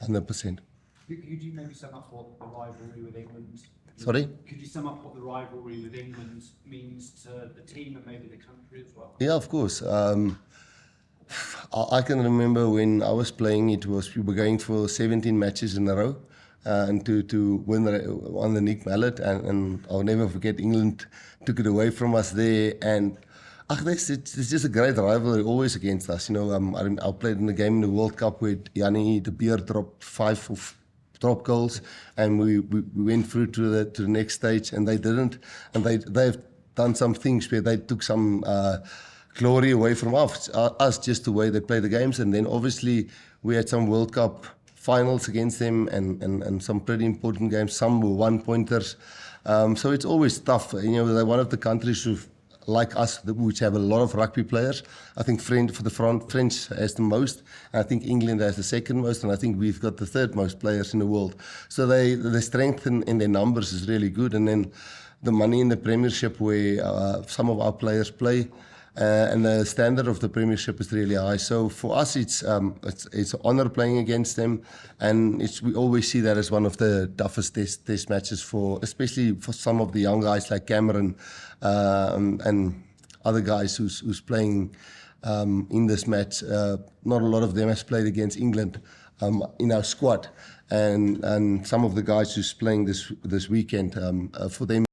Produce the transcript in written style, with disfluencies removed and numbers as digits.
100%. Could you maybe sum up what the rivalry with England? Sorry? Could you sum up what the rivalry with England means to the team and maybe the country as well? Yeah, of course. I can remember when I was playing, we were going for 17 matches in a row. And to win on the Nick Mallet, and I'll never forget England took it away from us there. And it's just a great rivalry always against us. You know, I played in the game in the World Cup where Yanni de Beer dropped 5 drop goals, and we went through to the next stage, and they didn't. And they've done some things where they took some glory away from us just the way they play the games. And then obviously we had some World Cup finals against them and some pretty important games. Some were one-pointers. So it's always tough. You know, they're one of the countries who, like us, which have a lot of rugby players. I think French has the most. And I think England has the second most. And I think we've got the third most players in the world. So the strength in their numbers is really good. And then the money in the Premiership where some of our players play. And the standard of the Premiership is really high. So for us, it's an honour playing against them, and we always see that as one of the toughest test matches especially for some of the young guys like Cameron and other guys who's playing in this match. Not a lot of them has played against England in our squad, and some of the guys who's playing this weekend for them.